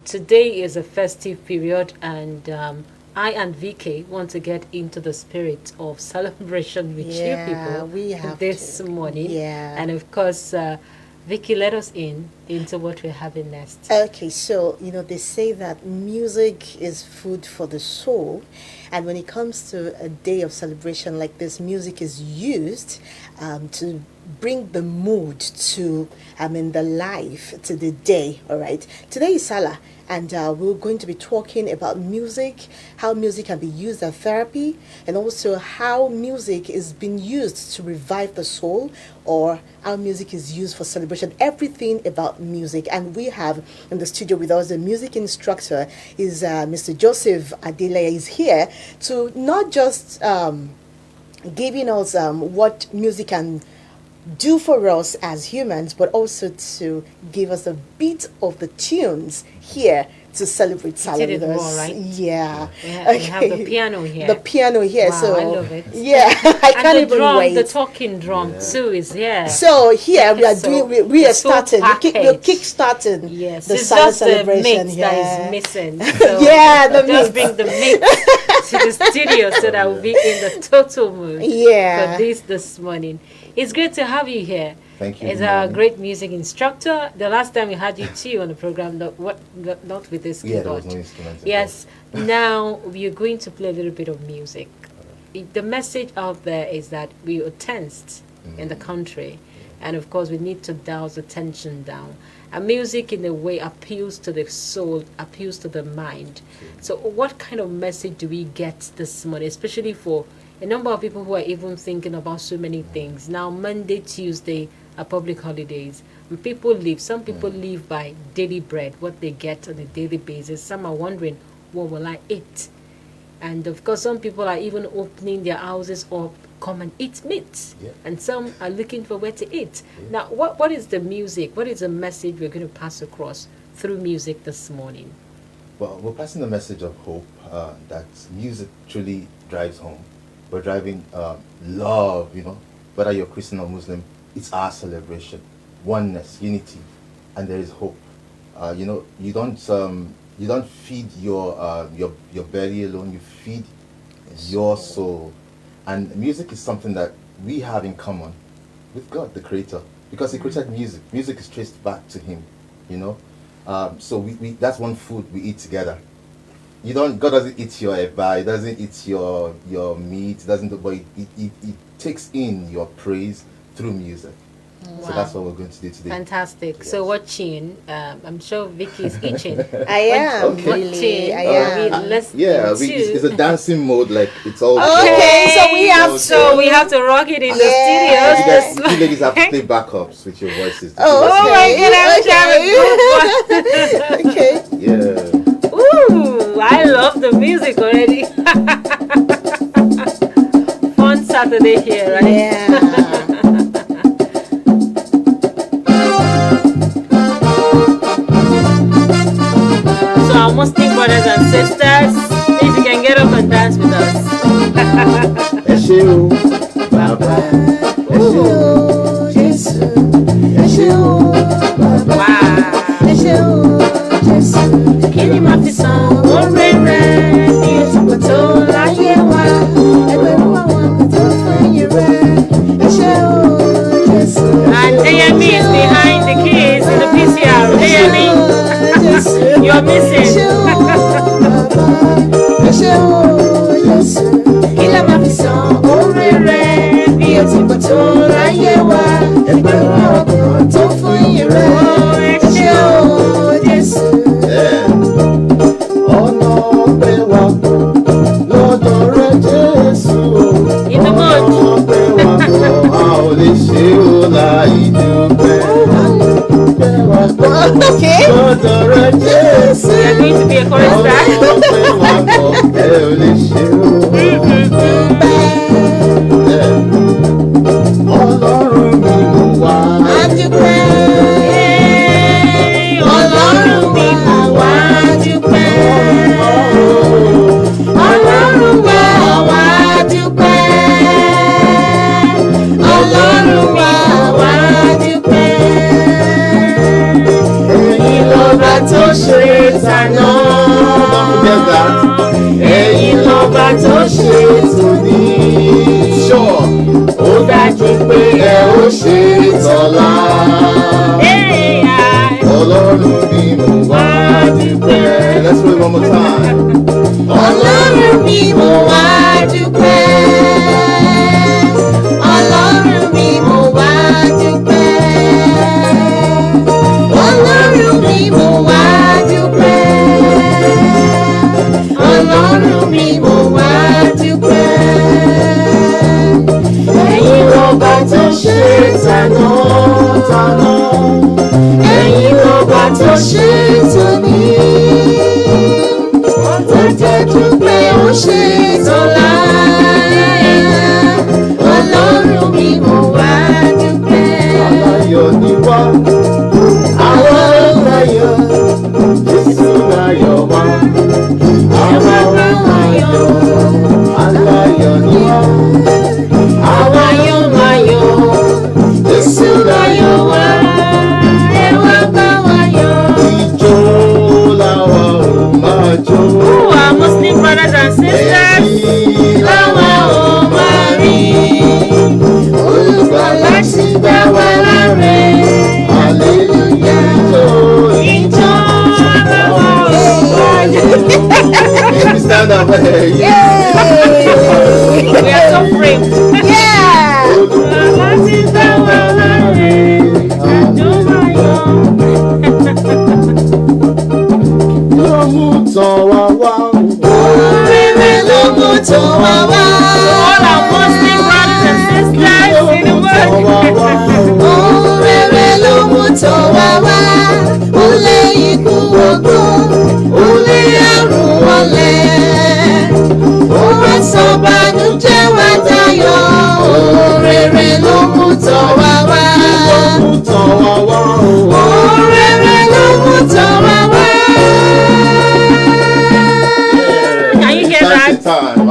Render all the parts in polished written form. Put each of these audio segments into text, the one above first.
Today is a festive period, and I and VK want to get into the spirit of celebration with you people we have this to. morning. Yeah. And of course, Vicky, let us into what we're having next. Okay, so they say that music is food for the soul, and when it comes to a day of celebration like this, music is used to bring the mood to the life to the day. All right, today is Salah, and we're going to be talking about music, how music can be used as therapy, and also how music is being used to revive the soul, or how music is used for celebration. Everything about music. And we have in the studio with us the music instructor is Mr. Joseph Adeleye is here to not just giving us what music can do for us as humans, but also to give us a beat of the tunes here to celebrate Salah with us. Raw, right? Yeah. We have the piano here. The piano here. Wow, so I love it. Yeah, I can't even wait. The talking drum too is here. So here we are So doing. We are starting. We're package. kick-starting. Yes, the it's Salah just celebration. the mix Yeah. that is missing. So Yeah, the just mix. bring the mix to the studio so that we'll be in the total mood Yeah. for this morning. It's great to have you here. Thank you. As a great music instructor. The last time we had you too on the program, not with this Yeah, there keyboard. was no instrument. Yes. Now we are going to play a little bit of music. The message out there is that we are tensed in the country, and of course we need to dial the tension down. And music, in a way, appeals to the soul, appeals to the mind. So, what kind of message do we get this morning, especially for a number of people who are even thinking about so many things? Now, Monday, Tuesday are public holidays. And people live. Some people live by daily bread, what they get on a daily basis. Some are wondering, what will I eat? And of course, some people are even opening their houses up, come and eat meat. Yeah. And some are looking for where to eat. Now, what is the music? What is the message we're going to pass across through music this morning? Well, we're passing the message of hope that music truly drives home. We're driving love, whether you're Christian or Muslim, it's our celebration, oneness, unity, and there is hope. You don't feed your belly alone. You feed your soul, and music is something that we have in common with God, the Creator, because He created music. Music is traced back to Him, So we that's one food we eat together. God doesn't eat your eba, He doesn't eat your meat, but it takes in your praise through music. Wow. So that's what we're going to do today. Fantastic. Yes. So what tune? I'm sure Vicky is itching. I am Okay. What really. tune? I am. It's a dancing mode, like it's all. Okay, so we have So we have to rock it in the Yeah. studios. You ladies have to play backups with your voices. Oh, Oh my okay. God! I'm having Okay. Yeah. Ooh, I love the music already. Fun Saturday here, right? Yeah. So our Muslim brothers and sisters, if you can get up and dance with us. Ẹ ṣé o, bàbá. Ẹ ṣé o, Jésù. Ẹ ṣé o, bàbá. Wow. Ẹ ṣé o, Jésù. Kí ni màá fi san oore rẹ̀ ní ìtúkọ̀ tó láyé wa? Ẹgbẹ̀rún àwọn tó fún yín rẹ̀. Ẹ ṣé o, Jésù. And Ayemi is behind the keys in the PCR. Ayemi, you're missing. Ẹ ṣé o, bàbá. Ẹ ṣé o, Jésù. Kí la máa fi san oore rẹ̀ bí o ti pọ̀ tó láyé wa? Ẹgbẹ̀rún àwọn tó fún yín rẹ̀. Ẹ ṣé o, Jésù. ọ̀nà ọpẹ́ wa pọ̀ lọ́dọ̀ rẹ Jésù. In the mood. Ọ̀nà ọpẹ́ wa pọ̀, a ò lè ṣe ó láì dúpẹ́. Ọpẹ́ wa pọ̀ Okay. lọ́dọ̀ rẹ Jésù. We are going to be a chorus Ọ̀nà star. ọpẹ́ wa pọ̀, ẹ ò lè ṣe ó. Ọlọ́run mi mú wá. Ọlọ́run mi mú wá dúpẹ́. Ọlọ́run wá wá dúpẹ́. Ọlọ́run wá wá dúpẹ́. Èyí lọ́ba tó ṣe ta tàná. Don't forget that. Ẹ̀yin lọ́ba tó ṣe tòní. Sure, ó dájú pé ẹ ó ṣe tọ̀la. Ọlọ́run ni mo wá dúpẹ́. Let's play one more time. Ọlọ́run mi mo wá dúpẹ́. Ọlọ́run mi mo wá dúpẹ́. Ọlọ́run mi mo wá dúpẹ́. Ọlọ́run mi mo wá dúpẹ́. Ẹ̀yin lọ́ba tó ṣe tàná. Ẹ̀yin lọ́ba tó ṣe tòní. Dájú pé ó ṣe tọ́lá. Ọlọ́run mi mo wá dúpẹ́. Aláyọ̀ ni wá, àwa láyọ̀, Jésù láyọ̀ wá. Àwa láyọ̀, aláyọ̀ ni wá, àwa Ayọ̀ máa yọ̀, Jésù láyọ̀ wá. ẹ wá bá wa yọ̀. Ijó làwa ò máa jó. Our Muslim brothers and sisters, Ẹ̀yin Láwa ò máa rí. Olùgbàlà ti dá wa láre. hallelujah. Ìjọ láwa ò máa rí. Let me stand up. we are so framed. Yeah. Olùgbàlà ti dá wa láre, àjọ máa yọ̀. Lọ́mú tán wá wá. Rere ló mú tó wá wá. All our Muslim brothers and sisters in the world. Rere ló mú tó wá wá. Ó lé ikú wọgbó. Ó lé àrùn wọlé. Ó wá sọ bànújẹ́ wá dayọ̀. Rere ló mú tó wá wá. Lọ́mú tán wá wá. Rere ló mú tó wá wá. Can you hear that? Time.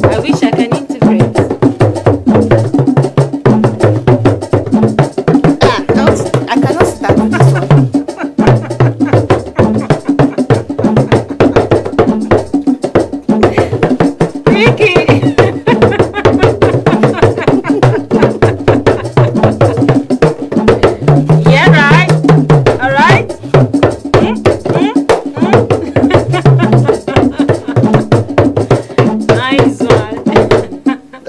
I wish I can integrate. I cannot start this one. Vicky. Yeah, right. All right. Nice one.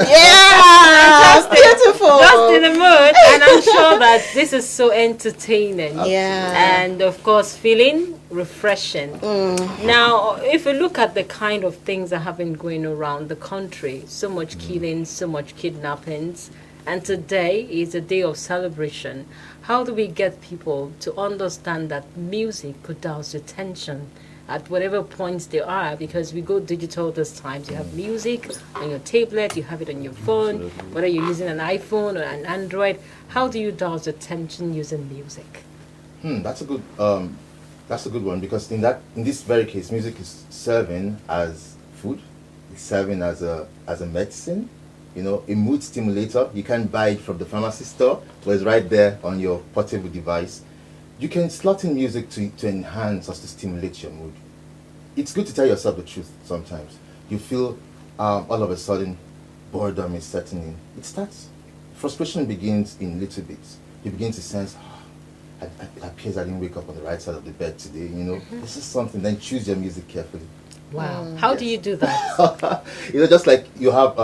Yeah, beautiful. Just in the mood, and I'm sure that this is so entertaining. Yeah. And of course, feeling refreshing. Now, if you look at the kind of things that have been going around the country, so much killing, so much kidnappings, and today is a day of celebration. How do we get people to understand that music could douse your tension at whatever points they are? Because we go digital this time. You have music on your tablet, you have it on your phone, whether you're using an iPhone or an Android. How do you douse your tension using music? That's a good one, because in this very case, music is serving as food. It's serving as a medicine. You know, a mood stimulator. You can buy it from the pharmacy store, but it's right there on your portable device. You can slot in music to enhance or to stimulate your mood. It's good to tell yourself the truth sometimes. You feel all of a sudden boredom is setting in. It starts. Frustration begins in little bits. You begin to sense, it appears I didn't wake up on the right side of the bed today. You know, this is something. Then choose your music carefully. Wow. How do you do that? You know, just like you have,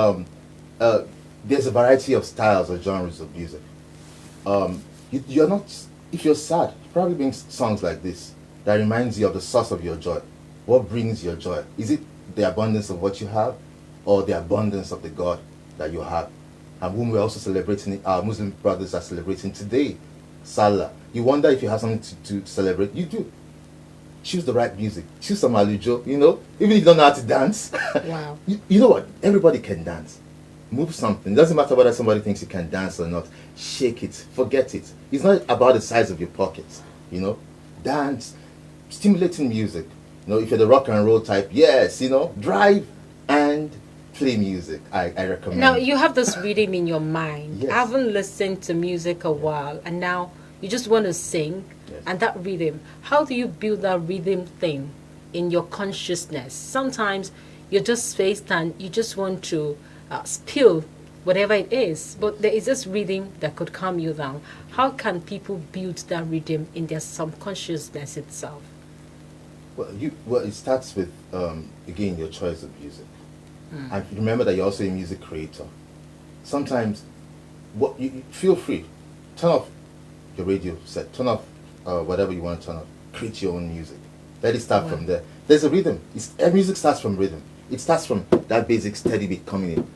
there's a variety of styles or genres of music. You're not, if you're sad, you probably bring songs like this that reminds you of the source of your joy. What brings your joy? Is it the abundance of what you have, or the abundance of the God that you have, and whom we're also celebrating? Our Muslim brothers are celebrating today, Salah. You wonder if you have something to celebrate. You do. Choose the right music. Choose some alujo, you know, even if you don't know how to dance. Wow. You know what? Everybody can dance. Move something. It doesn't matter whether somebody thinks you can dance or not. Shake it. Forget it. It's not about the size of your pockets, you know. Dance. Stimulating music. You know, if you're the rock and roll type, yes, you know, drive and play music. I recommend. Now you have this rhythm in your mind. Yes. I haven't listened to music a while, and now you just want to sing, Yes. and that rhythm. How do you build that rhythm thing in your consciousness? Sometimes you're just faced and you just want to spill whatever it is, but there is this rhythm that could calm you down. How can people build that rhythm in their subconsciousness itself? Well, it starts with again your choice of music, and remember that you're also a music creator. Sometimes, you feel free, turn off your radio set, turn off whatever you want to turn off, create your own music. Let it start from there. There's a rhythm. Music starts from rhythm. It starts from that basic steady beat coming in.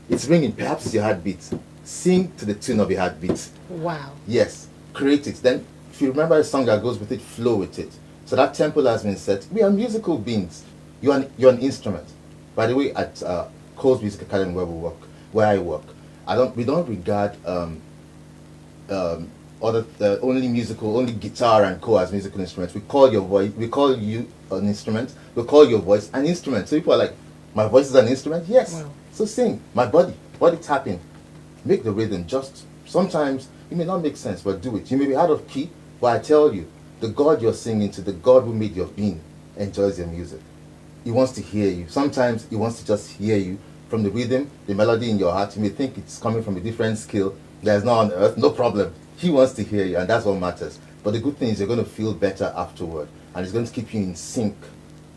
It's ringing. Perhaps it's your heartbeat. Sing to the tune of your heartbeat. Wow. Yes, create it. Then, if you remember a song that goes with it, flow with it. So that tempo has been set. We are musical beings. You're an instrument. By the way, at Cole's Music Academy where I work, we don't regard only guitar and co as musical instruments. We call your voice, we call you an instrument. We call your voice an instrument. So people are like, my voice is an instrument. Yes. Wow. So sing. My body tapping. Make the rhythm. Just sometimes it may not make sense, but do it. You may be out of key, but I tell you, the God you're singing to, the God who made your being, enjoys your music. He wants to hear you. Sometimes he wants to just hear you from the rhythm, the melody in your heart. You may think it's coming from a different skill that is not on earth. No problem. He wants to hear you, and that's what matters. But the good thing is you're going to feel better afterward, and it's going to keep you in sync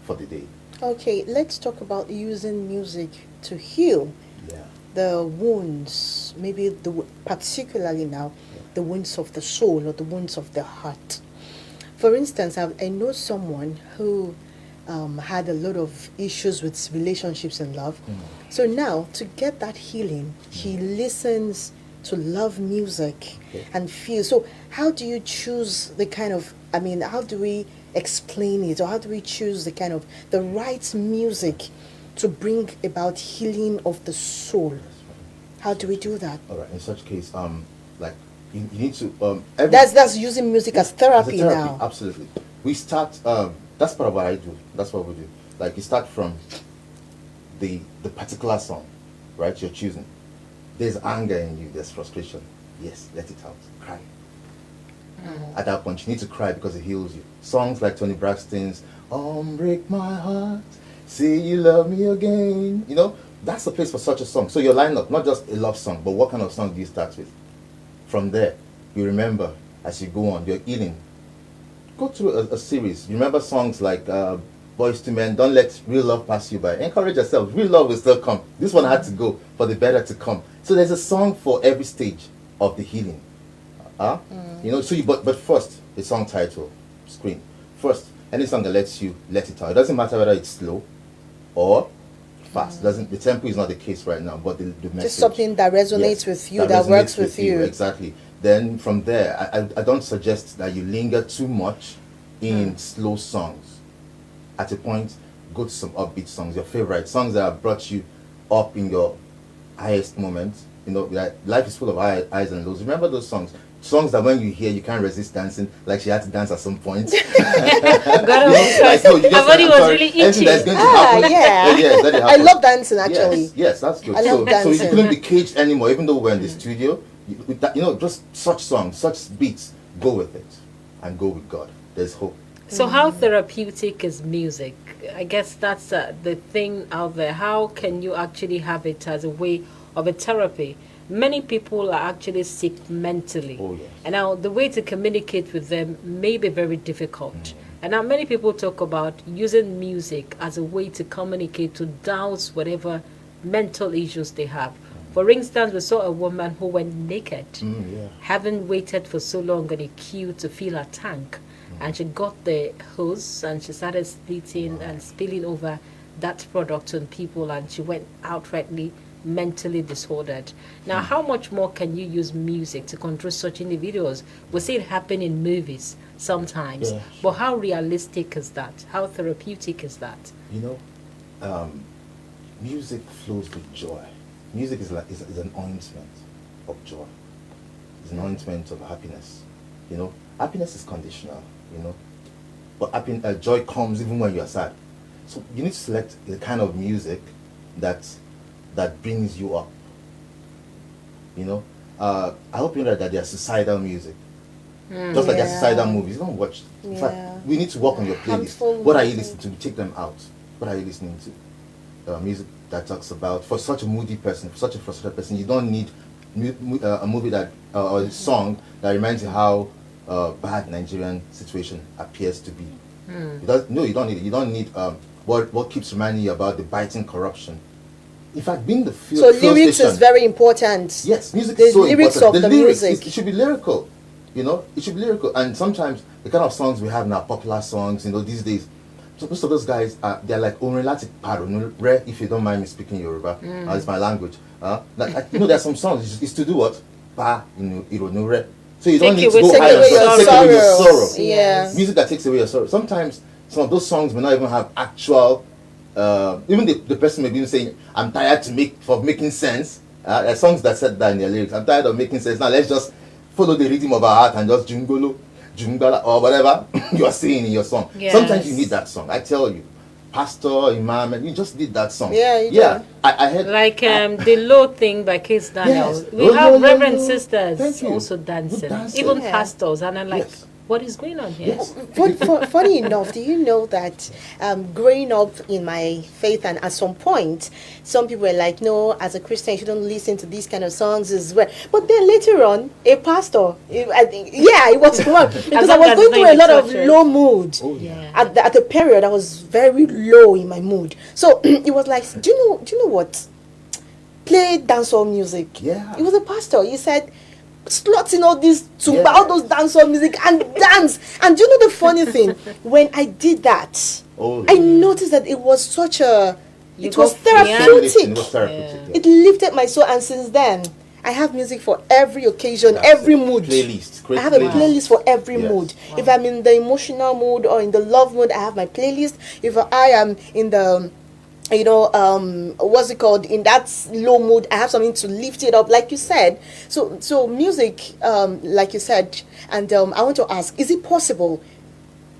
for the day. Okay, let's talk about using music to heal Yeah. the wounds, maybe particularly now, the wounds of the soul or the wounds of the heart. For instance, I know someone who had a lot of issues with relationships and love. So now, to get that healing, he listens to love music and feel. So how do you choose the kind of, how do we explain it, or how do we choose the right music to bring about healing of the soul? How do we do that? All right. In such case, you need to That's using music as therapy, as a therapy now. Absolutely. We start. That's part of what I do. That's what we do. Like you start from the particular song, right? You're choosing. There's anger in you. There's frustration. Yes, let it out. Cry. At that point, you need to cry because it heals you. Songs like Tony Braxton's "Break My Heart," "Say You Love Me Again." That's the place for such a song. So your lineup, not just a love song, but what kind of song do you start with? From there, you remember as you go on, you're healing. Go through a series. Remember songs like Boys to Men, "Don't Let Real Love Pass You By." Encourage yourself. Real love will still come. This one had to go for the better to come. So there's a song for every stage of the healing. But first, the song title, screen. First, any song that lets you let it out. It doesn't matter whether it's slow or fast. The tempo is not the case right now, but the message. Just something that resonates with you, that resonates works with you. Exactly. Then from there, I don't suggest that you linger too much in slow songs. At a point, go to some upbeat songs, your favorite songs that have brought you up in your highest moments. Life is full of highs and lows. Remember those songs? Songs that when you hear, you can't resist dancing, like she had to dance at some point. Her body was really itchy. That's going to happen. Yeah. Let it I happen. love dancing, actually. Yes, that's good. I love So dancing. you couldn't be caged anymore, even though we're in the studio. Just such songs, such beats, go with it and go with God. There's hope. So how therapeutic is music? I guess that's the thing out there. How can you actually have it as a way of a therapy? Many people are actually sick mentally. Oh, yes. And now the way to communicate with them may be very difficult. And now many people talk about using music as a way to communicate, to douse whatever mental issues they have. For instance, we saw a woman who went naked, having waited for so long in a queue to fill her tank. And she got the hose and she started splitting and spilling over that product on people, and she went outrightly mentally disordered. Now, how much more can you use music to control such individuals? We see it happen in movies sometimes, but how realistic is that? How therapeutic is that? Music flows with joy. Music is an ointment of joy. It's an ointment of happiness. Happiness is conditional. But joy comes even when you are sad. So you need to select the kind of music that that brings you up. You know, I hope you know that there's suicidal music. Just like there's suicidal movies. Don't watch. In fact, we need to work on your playlist. Harmful What are you music. listening to? Take them out. What are you listening to? Music that talks about, for such a moody person, for such a frustrated person, you don't need a movie that or a song that reminds you how bad Nigerian situation appears to be. No, you don't need it. You don't need what keeps reminding you about the biting corruption. In fact, being the So fuel lyrics station, is very important. yes, music The is so lyrics important. of The the lyrics, music. it should be lyrical. You know, it should be lyrical. And sometimes the kind of songs we have now, popular songs, you know, these days, so most of those guys they're like Onrelatic Paro, rare, if you don't mind me speaking Yoruba. It's my language. You know, there's some songs it's to do what? Pa, you know, re. So you don't need to go take high away and your take away your sorrow. sorrow. Yeah. Music that takes away your sorrow. Sometimes some of those songs may not even have actual. Even the person may be saying, "I'm tired of making sense." There are songs that said that in their lyrics. I'm tired of making sense. Now let's just follow the rhythm of our heart and just jungala, or whatever you are saying in your song. Yes. Sometimes you need that song. I tell you, pastor, imam, and you just need that song. Yeah, you yeah. do. I heard Like the low thing by Kiss Daniel. Yes. We Low, have low, low, reverend low. sisters Thank you. also Who dancing, dance even it? Yeah. pastors, and I'm like, Yes. what is going on here? Yes. Funny enough, do you know that growing up in my faith, and at some point, some people were like, no, as a Christian, you shouldn't listen to these kind of songs as well. But then later on, a pastor, I think, yeah, it was one. Because I long was as going it's through not a in lot the of church. low mood. Oh, Yeah. At a period, I was very low in my mood. So it was like, do you know what? Play dancehall music. Yeah. It was a pastor. He said, slots in all this tumba, Yeah. all those dancehall music and dance. And do you know the funny thing? When I did that, Oh, I noticed that it was such a, You it was got free, It was therapeutic. therapeutic. Yeah. Yeah. It lifted my soul, and since then, I have music for every occasion, That's every it. mood. Playlist. Great I have a playlist. playlist for every Yes. mood. If I'm in the emotional mood or in the love mood, I have my playlist. If I am in the, what's it called, in that low mood, I have something to lift it up, like you said. So music, like you said, and I want to ask, is it possible,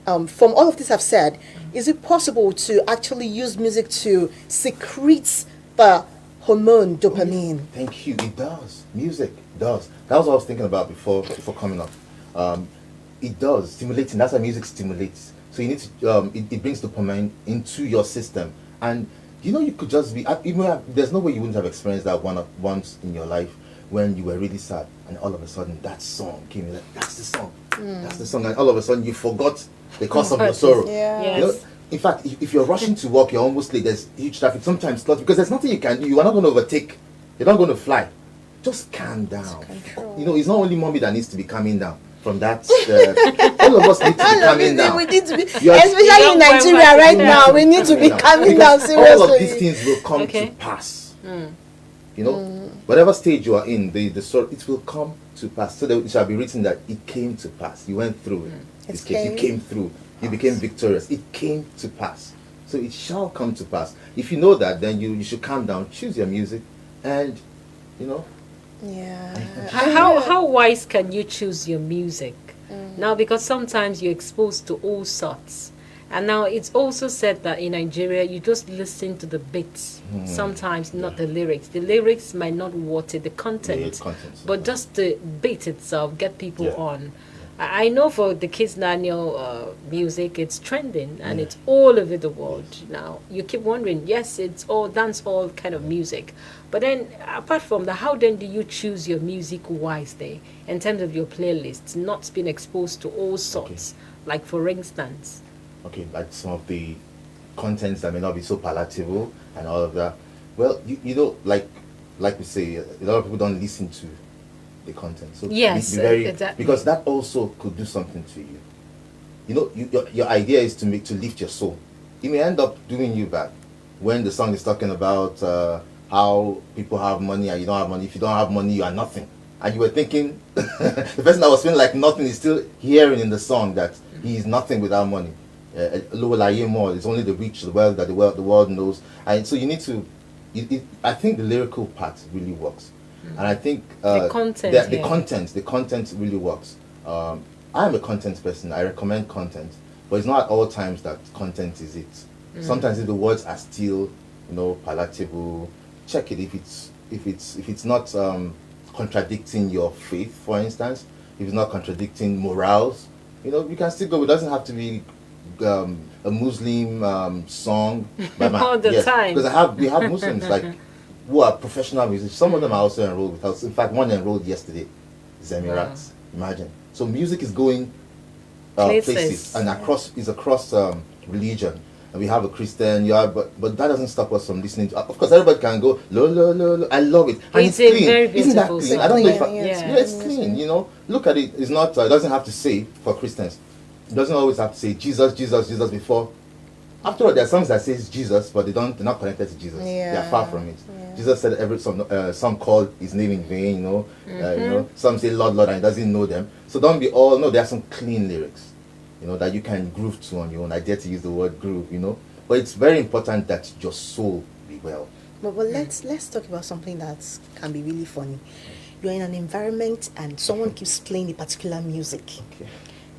from all of this I've said, is it possible to actually use music to secrete the hormone dopamine? Thank you. It does. Music does. That was what I was thinking about before coming up. It does stimulating. That's why music stimulates. So you need to. It brings dopamine into your system, and you could just be. There's no way you wouldn't have experienced that once in your life when you were really sad, and all of a sudden that song came. You're like, that's the song. That's the song, and all of a sudden you forgot the cause of your sorrow. Yeah. Yes. You know, in fact, if you're rushing to work, you're almost late. There's huge traffic. Sometimes slots because there's nothing you can do. You are not going to overtake. You're not going to fly. Just calm down. Control. It's not only mommy that needs to be calming down from that. All of us need to be calming down. We need to be, You are- especially You in don't Nigeria want right to now. We need to be calming down Because all of these seriously. things will come Okay. to pass. Whatever stage you are in, the sort it will come to pass. So that it shall be written that it came to pass. You went through it. This case, you came through. You became victorious. It came to pass. So it shall come to pass. If you know that, then you should calm down, choose your music, and Yeah. How wise can you choose your music? Now, because sometimes you're exposed to all sorts. And now it's also said that in Nigeria, you just listen to the beats, sometimes not the lyrics. The lyrics might not water the content, but just the beat itself get people Yeah. on. I know for the Kids Daniel music, it's trending and it's all over the world now. You keep wondering, yes, it's all dance all kind of music. But then, apart from that, how then do you choose your music wisely in terms of your playlists, not being exposed to all sorts? Like, for instance, okay, like some of the contents that may not be so palatable and all of that. Well, like we say, a lot of people don't listen to the content. So Yes, be very, exactly. because that also could do something to you. Your idea is to lift your soul. It may end up doing you bad when the song is talking about how people have money and you don't have money. If you don't have money, you are nothing. And you were thinking, the person that was feeling like nothing is still hearing in the song that he is nothing without money. More. It's only the rich, the wealth that the world knows. And so you need to. I think the lyrical part really works, and I think the content, the content really works. I'm a content person. I recommend content, but it's not at all times that content is it. Sometimes if the words are still, palatable, check it. If it's not contradicting your faith, for instance, if it's not contradicting morals, you can still go. It doesn't have to be a Muslim song all the time. Because we have Muslims like who are professional musicians. Some of them are also enrolled with us. In fact, one enrolled yesterday, Zemirats. Imagine. So music is going places and across religion. And we have a Christian, but that doesn't stop us from listening to. Of course, everybody can go lo lo lo lo. I love it, and it's clean. Very beautiful. Isn't that clean? Song. I don't know if It's it's clean. Look at it. It's not. It doesn't have to say for Christians. It doesn't always have to say Jesus, Jesus, Jesus before. After all, there are songs that says Jesus, but they're not connected to Jesus. They are far from it. Yeah. Jesus said every some called his name in vain. Some say Lord, Lord, and he doesn't know them. So don't be all. No, there are some clean lyrics. That you can groove to on your own. I dare to use the word groove, But it's very important that your soul be well. But let's talk about something that can be really funny. You're in an environment and someone keeps playing a particular music. Okay.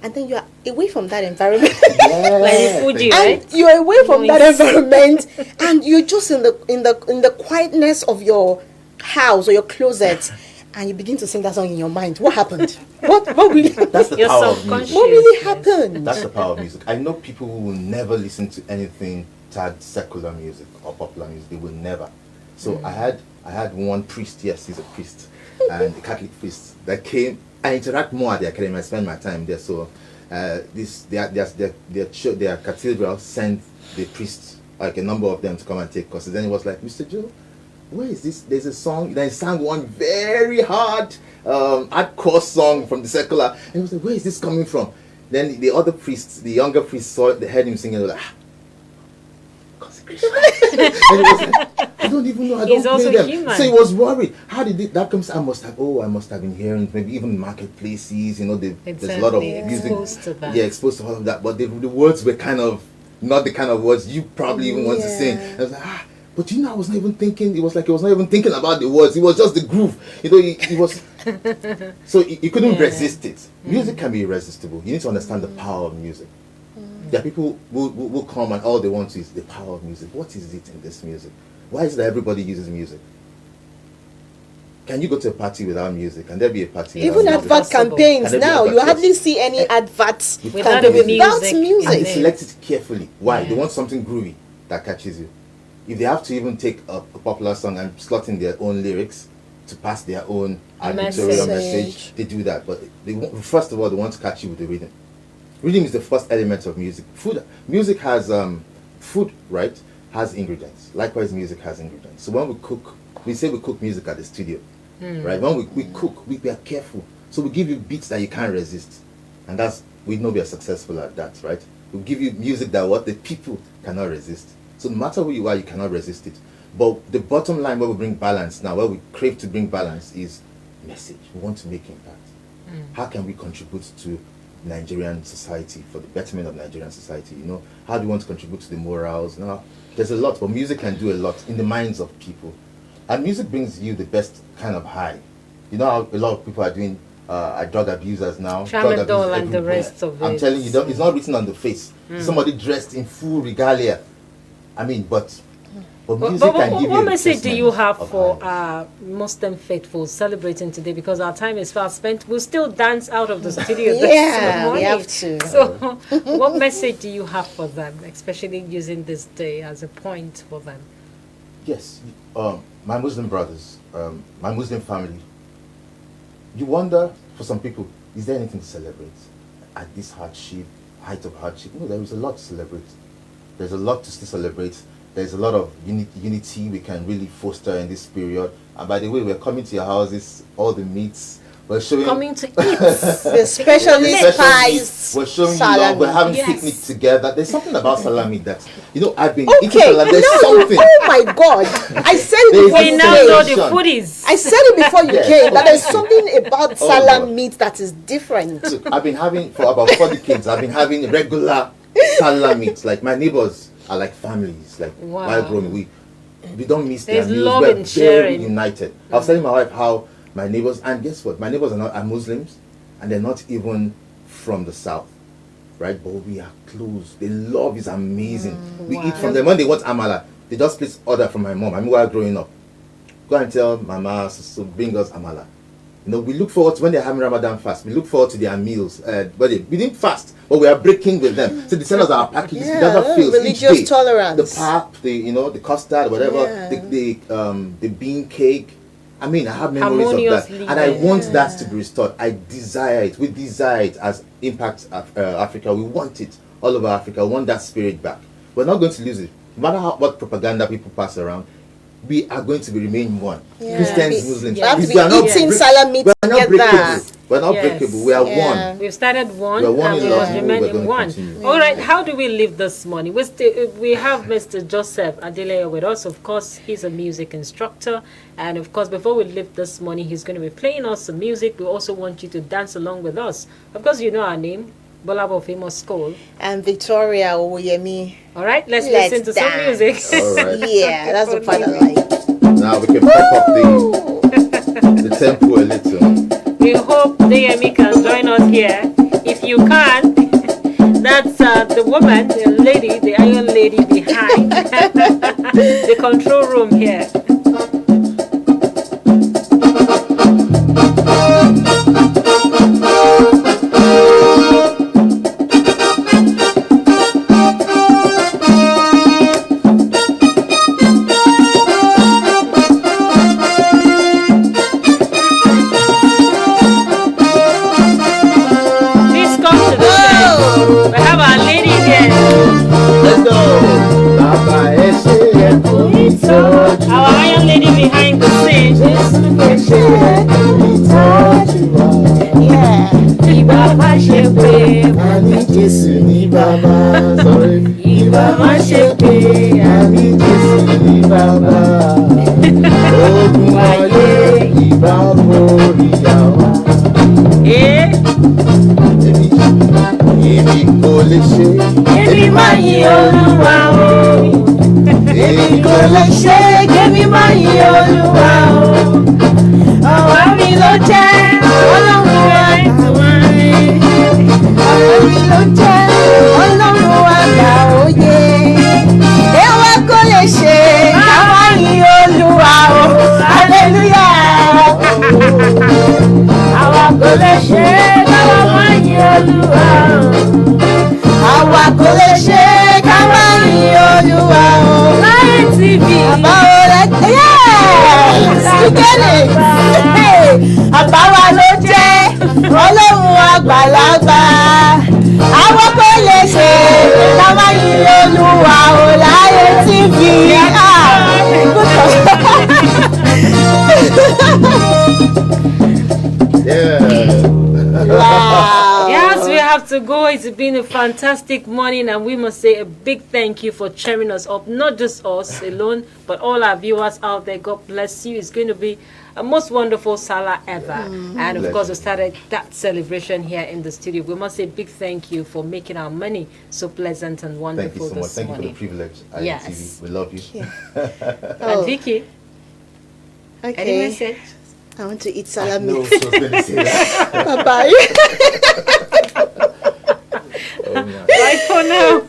And then you're away from that environment. Like Fuji, right? And you're away from that environment and you're just in the quietness of your house or your closet. And you begin to sing that song in your mind. What happened? What really? That's the power of music. What really happened? That's the power of music. I know people who will never listen to anything tagged secular music or popular music. They will never. So I had one priest. Yes, he's a priest, and a Catholic priest that came. I interact more at the academy. I spend my time there. So their cathedral sent the priests, like a number of them, to come and take courses. Then it was like, Mr. Joe, where is this? There's a song. Then he sang one very hardcore song from the secular. And he was like, where is this coming from? Then the other priests, the younger priests, heard him singing. They were like, consecration. And he was like, I don't even know. I don't play them. Human. So he was worried. How did that come? I must have been hearing maybe even marketplaces. There's a lot of music. Exposed to that. Yeah, exposed to all of that. But the words were kind of not the kind of words you probably even want to sing. And I was like, but I was not even thinking. It was like he was not even thinking about the words. It was just the groove. He was. So he couldn't resist it. Music can be irresistible. You need to understand the power of music. There are people who come and all they want is the power of music. What is it in this music? Why is it that everybody uses music? Can you go to a party without music? Can there be a party even advert campaigns now? You hardly see any adverts without music. And they select it carefully. Why? They want something groovy that catches you. If they have to even take a popular song and slot in their own lyrics to pass their own editorial message, they do that. But first of all, they want to catch you with the rhythm. Rhythm is the first element of music. Music has food, right? Has ingredients. Likewise, music has ingredients. So when we cook, we say we cook music at the studio, right? When we cook, we are careful. So we give you beats that you can't resist, and we know we are successful at that, right? We give you music that the people cannot resist. So no matter who you are, you cannot resist it. But the bottom line where we bring balance now, where we crave to bring balance, is message. We want to make impact. How can we contribute to Nigerian society, for the betterment of Nigerian society? How do you want to contribute to the morals? Now, there's a lot, but music can do a lot in the minds of people, and music brings you the best kind of high. How a lot of people are doing drug abusers now, Tramadol and the rest of it. I'm telling you, it's not written on the face. Somebody dressed in full regalia. I mean, but music can give you. What message do you have for Muslim faithfuls celebrating today? Because our time is fast spent. We'll still dance out of the studio. Yeah, we have to. So, what message do you have for them, especially using this day as a point for them? Yes, my Muslim brothers, my Muslim family. You wonder, for some people, is there anything to celebrate at this height of hardship? No, there is a lot to celebrate. There's a lot to still celebrate. There's a lot of unity we can really foster in this period. And by the way, we're coming to your houses, all the meats. We're showing coming to eat, especially spice. We're showing you love. We're having picnic together. There's something about salami that I've been eating Okay, salami. There's something. oh my God! I said it before we you now came. know the foodies. I said it before you came that there's something about Oh, salam God. meat that is different. Look, I've been having for about 40 kids. I've been having regular salami. Like my neighbors are like families. Like while growing, we don't miss their There's meals. love We're in very sharing. united. I was telling my wife how my neighbors, and guess what? My neighbors are Muslims, and they're not even from the south, right? But we are close. The love is amazing. We eat from them. When they want amala, they just place order from my mom. I mean, while growing up, go and tell Mama to bring us amala. You know, we look forward to when they're having Ramadan fast. We look forward to their meals. But we didn't fast, but we are breaking with them. So they send us our packages. Yeah, Gather fields each religious day. tolerance. The pap, the custard, whatever, the bean cake. I mean, I have memories of that, and I want that to be restored. I desire it. We desire it as Impact Africa. We want it all over Africa. We want that spirit back. We're not going to lose it. No matter what propaganda people pass around, we are going to remain one. Yeah. Christians, Muslims. We have to We are not be eating break- Salah meat We're not together. breakable. We're not Yes. breakable. We are one. We've started one, We're one and in we love, must and remain we're in gonna one. continue. All right, how do we live this morning? We have Mr. Joseph Adeleye with us. Of course, he's a music instructor. And of course, before we leave this morning, he's going to be playing us some music. We also want you to dance along with us. Of course, you know our name, Bolabo Famous School. And Victoria Oyemi. All right, let's listen to some dance. music. All right. Yeah, that's the part I like. Now we can pep up the tempo a little. We hope Deyemi can join us here. If you can, that's the woman, the lady, the iron lady behind the control room here. Please come to the stage. We have our lady here. Let's go. Baba Eshe Our iron lady behind the scene. Yeah. Ìbá má ṣe pé, Ani Jesu ni Baba. Sorry. ìbá má ṣe pé, Ani Jesu ni Baba. Ogun ayé ìbá borí àwa. Èmi kò lè ṣe. èmi máa yin Olúwa o. Èmi Kò lè ṣe kémi má yí Olúwa o. Ọwọ́ mi ló jẹ́ Ọlọ́run àìsàn. Ọ̀rọ̀ mi ló jẹ́ Ọlọ́run àgbà òye. Ewé kò lè ṣe ká má yí Olúwa o. Hallelujah. Àwa kò lè ṣe káwa máa yin Olúwa o. Àwa kò lè ṣe ká má yí Olúwa o. IATV. Àbáwo rẹ̀ sùkẹ́lẹ̀. Àbáwa ló jẹ́ Ọlọ́run àgbàlagbà. Àwọn kò lè ṣe ká má yí Olúwa o láyé TV. Yeah. Wow. Yes, we have to go. It's been a fantastic morning, and we must say a big thank you for cheering us up. Not just us alone, but all our viewers out there. God bless you. It's going to be a most wonderful Salah ever. And of Bless course, we you. started that celebration here in the studio. We must say a big thank you for making our money so pleasant and Thank wonderful you so much. this Thank you for the morning. privilege. Yes. IATV. We love you. And Vicky, any Okay. message? I want to eat No, salami. I was going to say that. Bye bye. Oh, yeah. Bye for now.